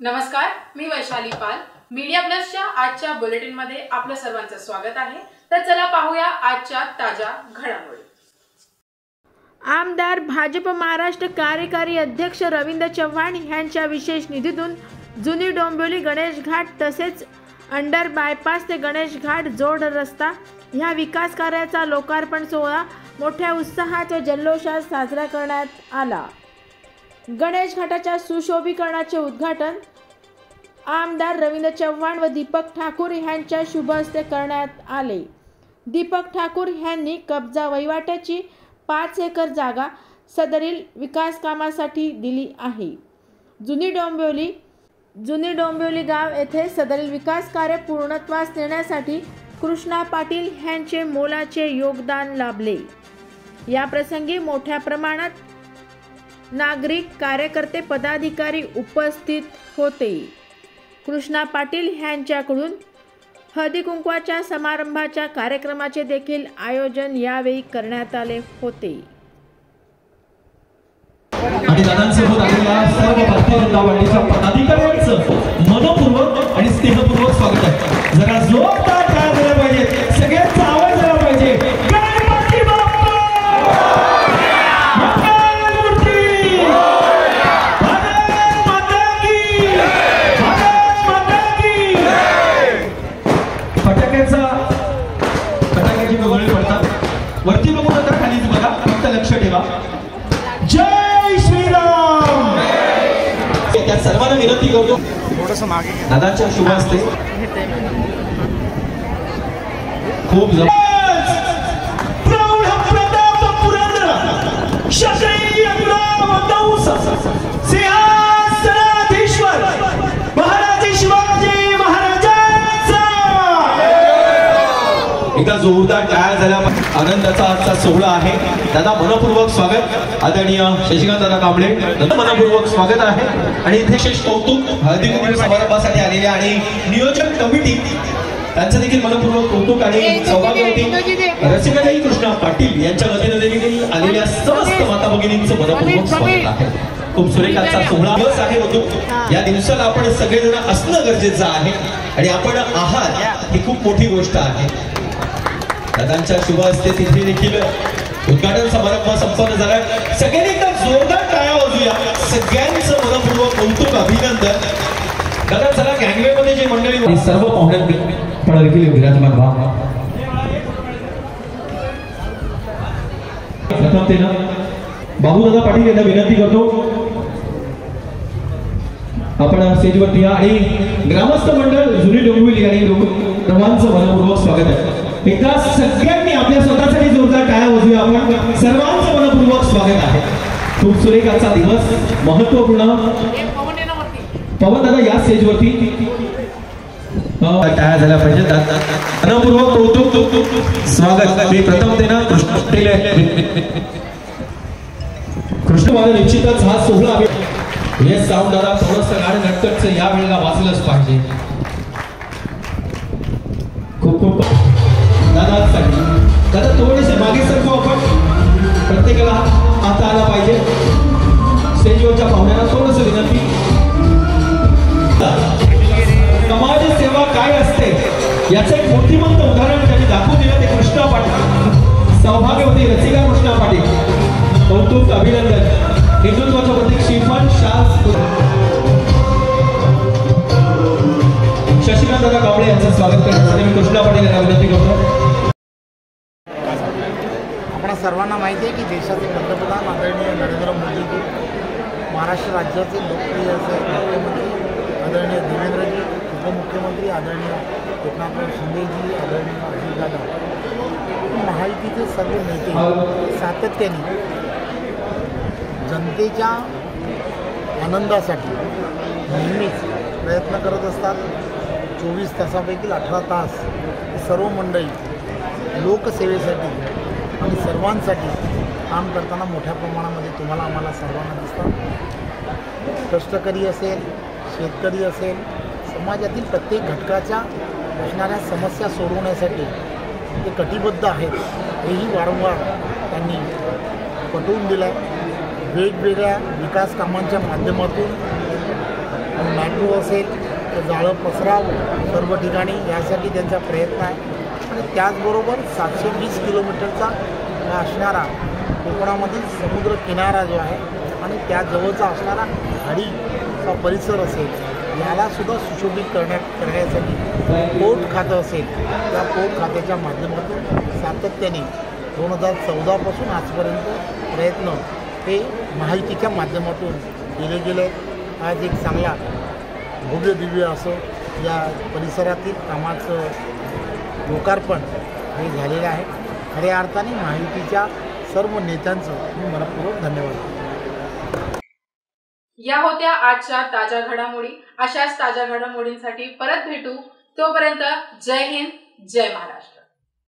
नमस्कार, मी वैशाली पाल. मीडिया प्लसच्या आजच्या बुलेटिनमध्ये आपलं सर्वांचं स्वागत आहे. तर चला पाहूया आजच्या ताज्या घडामोडी. आमदार भाजप महाराष्ट्र कार्यकारी अध्यक्ष रवींद्र चव्हाण यांच्या विशेष निधीतून जुनी डोंबिवली गणेश घाट तसेच अंडर बायपास ते गणेश घाट जोड रस्ता ह्या विकास कार्याचा लोकार्पण सोहळा मोठ्या उत्साहात व जल्लोषात साजरा करण्यात आला. गणेश घाटाच्या सुशोभीकरणाचे उद्घाटन आमदार रवींद्र चव्हाण व दीपक ठाकूर यांच्या शुभ हस्ते करण्यात आले. दीपक ठाकूर यांनी कब्जा वहिवाटाची 5 एकर जागा सदरील विकास कामासाठी दिली आहे. जुनी डोंबिवली गाव येथे सदरील विकास कार्य पूर्णत्वास नेण्यासाठी कृष्णा पाटील यांचे मोलाचे योगदान लाभले. या प्रसंगी मोठ्या प्रमाणात नागरिक, कार्यकर्ते, पदाधिकारी उपस्थित होते. कृष्णा पाटील यांच्याकडून हळदी कुंकवाच्या समारंभाच्या कार्यक्रमाचे देखील आयोजन यावेळी करण्यात आले होते. आणि दादांसोबत आलेल्या सर्व भारतीय जनता पार्टीच्या पदाधिकाऱ्यांचं मनपूर्वक आणि स्नेहपूर्वक स्वागत आहे. जरा जोरदार टाळ्या झाल्या पाहिजे, सगळ्यांचा आवाज झाला पाहिजे. गणपती बाप्पा मंगलमूर्ती, भारत माता की, भारत माता की. फटाक्याची गवळी पडतात. वरती बघू नका, खालीच बघा, फक्त लक्ष ठेवा. जय श्रीराम. त्या सर्वांना विनंती करतो थोडंसं मागे दादाच्या शुभ हस्ते खूप प्रौढ प्रताप पुरंदर क्षत्रिय गुलावंश सिंहासनाधीश्वर महाराज शिवाजी महाराजांचा एकदा जोरदार टाळ्या झाल्या. आनंदाचा आजचा सोहळा आहे. दादा मनपूर्वक स्वागत. आदरणीय शशिकांत दादा कांबळे मनपूर्वक स्वागत आहे. आणि इथे विशेष कौतुक हळदी कुंकू समारंभासाठी आलेल्या आणि नियोजन कमिटी त्यांचं देखील मनपूर्वक कौतुक आणि सौभाग्यवती रसिकाताई कृष्णा पाटील यांच्या वतीने देखील आलेल्या समस्त माता भगिनींचं मनपूर्वक स्वागत आहे. खूप सुरेख आजचा सोहळा दिवस आहे होतो. या दिवसाला आपण सगळेजण असणं गरजेचं आहे आणि आपण आहात ही खूप मोठी गोष्ट आहे. दादांच्या शुभ हस्ते तिथे देखील उद्घाटन समारंभ संपन्न झाला. सगळ्यांनी एकदम जोरदार टाळ्या वाजूया. सगळ्यांचं मनपूर्वक कौतुक, अभिनंदन. दादा चला गँगवे मध्ये जे मंडळी सर्व पाहुण्यांनी पण देखील विराजमान व्हा. प्रथमतेनं बाबूदादा पाटील यांना विनंती करतो आपण स्टेजवरती या आणि ग्रामस्थ मंडळ जुनी डोंबिवली आणि सर्वांचं मनपूर्वक स्वागत आहे. एकदा सगळ्यांनी आपल्या स्वतःसाठी जोरदार टाळ्या वाजवूया. आपण सर्वांचं मनपूर्वक स्वागत आहे. खूप सुरेख आजचा दिवस, महत्वपूर्ण. पवन दादा या स्टेजवरती टाळ्या झाल्या पाहिजे. मनपूर्वक कौतुक स्वागत. मी प्रथमतेनं कृष्ण माझं निश्चितच हा सोहळा आहे. हे साऊंड दादा थोडंसं गाणं नटकटचं या वेळेला वाजलंच पाहिजे. खूप खूप दादासाठी दादा थोडेसे मागे सरको. आपण प्रत्येकाला आता आला पाहिजे. स्टेजवरच्या पाहुण्यांना थोडंसं विनंती. समाज सेवा काय असते याचं एक मूर्तिमंत उदाहरण त्यांनी दाखवून दिलं. ते कृष्णा पाटील, सौभाग्यवती रसिका कृष्णा पाटील. कौतुक, अभिनंदन. हिंदुत्वाच्या प्रतीक श्रीफळ शास शशिकांत दादा कांबळे यांचं स्वागत करण्यासाठी मी कृष्णा पाटील यांना विनंती करतो. आपणा सर्वांना माहिती आहे की देशाचे पंतप्रधान आदरणीय नरेंद्र मोदीजी, महाराष्ट्र राज्याचे लोकप्रिय असे मुख्यमंत्री आदरणीय देवेंद्रजी, उपमुख्यमंत्री आदरणीय एकनाथराव शिंदेजी, आदरणीय अजितदादा, महायुतीचे सर्व नेते सातत्याने जनतेच्या आनंदासाठी नेहमीच प्रयत्न करत असतात. 24 तासापैकी 18 तास सर्व मंडळी लोकसेवेसाठी आणि सर्वांसाठी काम करताना मोठ्या प्रमाणामध्ये तुम्हाला आम्हाला सर्वांना दिसतात. कष्टकरी असेल, शेतकरी असेल, समाजातील प्रत्येक घटकाच्या असणाऱ्या समस्या सोडवण्यासाठी ते कटिबद्ध आहेत. हेही वारंवार त्यांनी पटवून दिलं आहे. वेगवेगळ्या विकास कामांच्या माध्यमातून मेट्रो असेल तर जाळं पसरावं सर्व ठिकाणी, यासाठी त्यांचा प्रयत्न आहे. आणि त्याचबरोबर 720 किलोमीटरचा असणारा कोकणामधील समुद्र किनारा जो आहे आणि त्याजवळचा असणारा खाडीचा परिसर असेल, यालासुद्धा सुशोभित करण्यासाठी पोर्ट खातं असेल, त्या पोर्ट खात्याच्या माध्यमातून सातत्याने 2014पासून आजपर्यंत प्रयत्न हे महायुतीच्या माध्यमातून केले गेले. आज एक चांगला भव्य दिव्य असं या परिसरातील कामाचं लोकार्पण हे झालेलं आहे. खऱ्या अर्थाने महायुतीच्या सर्व नेत्यांचं मी मनपूर्वक धन्यवाद. या होत्या आजच्या ताज्या घडामोडी. अशाच ताज्या घडामोडींसाठी परत भेटू. तोपर्यंत जय हिंद, जय महाराष्ट्र.